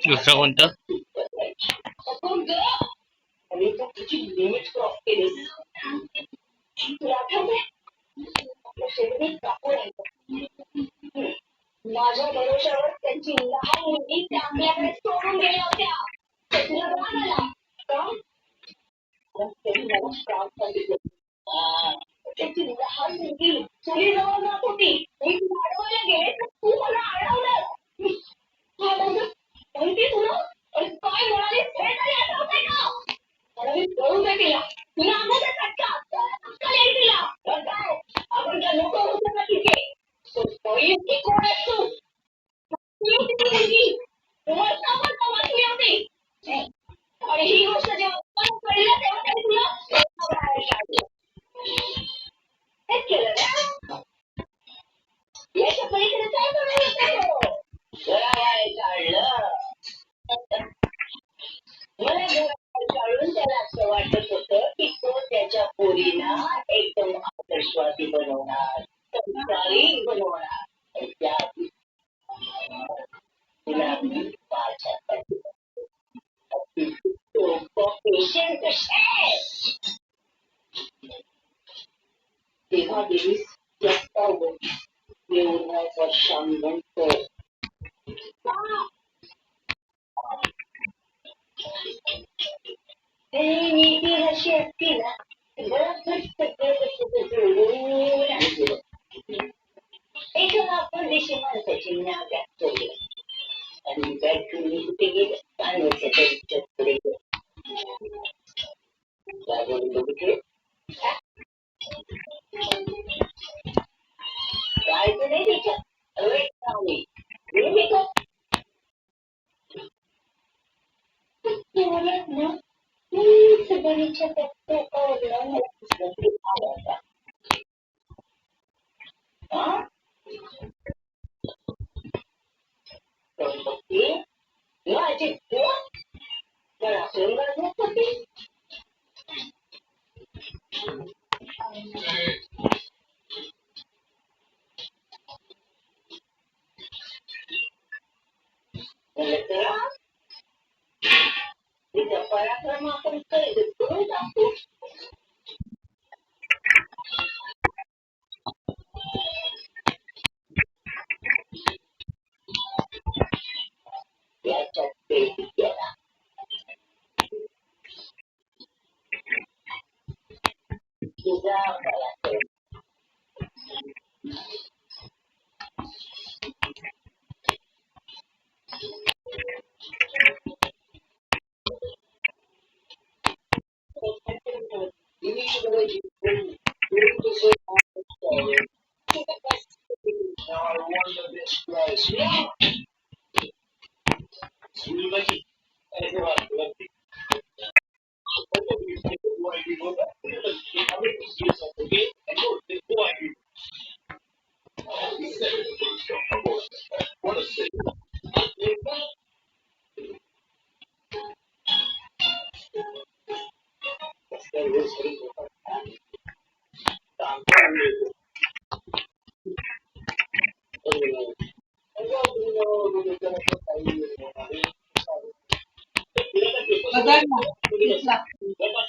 दुसरं कोणतं? माझ्या भरोशावर त्यांची लहान मुलगी त्या आपल्याकडे सोडून गेल्या होत्या. तुला राग आला का? त्यांनी मला काम सांगितलं. त्याची लहान मुलगी चुलीजवळ जात होती. मी तुला अडवायला गेले तर तू मला अडवलं. माहिती तुला काय म्हणाले हे तरी आठवतंय का? मला मी कळून नाही केला. तुला अगोदर फटका अक्कल येईल तिला. तर काय आपण त्या लोक होतो ना ठीक आहे. पहिली कोण आहेस तू? आणि ही गोष्ट जेव्हा कळलं तेव्हा त्यांनी तुला बाहेर काढलं. हेच केलं ना? याच्या पलीकडे काय म्हणायचं हो? जरा बाहेर काढलं. मला घराबाहेर काढून त्याला असं वाटत होतं की तो त्याच्या पोरीला एकदम आदर्शवादी बनवणार, संस्कारी बनवणार. त्या तिला मी माझ्या पेशंट तेव्हा देवीस जास्त येऊन शाम म्हणतो नीती अशी असती ना एक आपण देशी माणसाची नाव व्यापतोय आणि बॅटरी कुठे गेले पाण्याच्या पुढे काय नाही तिच्या पराक्रम आपण करून टाकतो. याच्यात पेटी गेला तुझा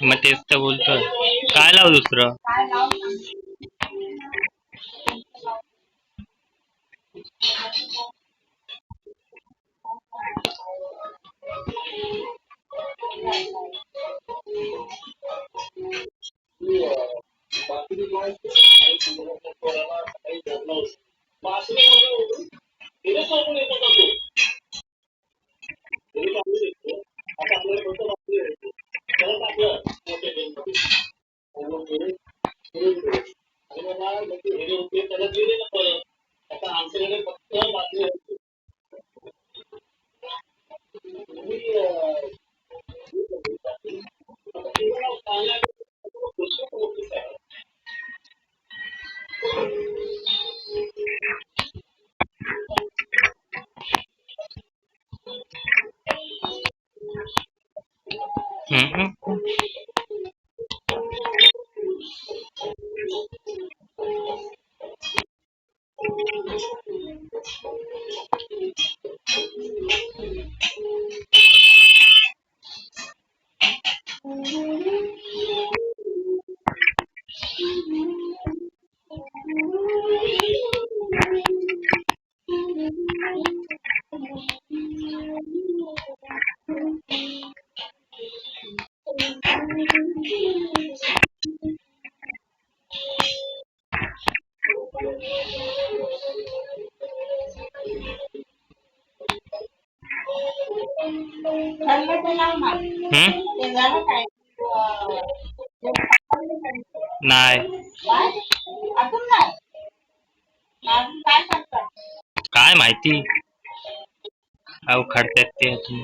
मग तेच तर बोलतोय. काय लाव दुसरं? हम्म. हम्म? नाही. काय माहिती. अहो खडतात ते अजून.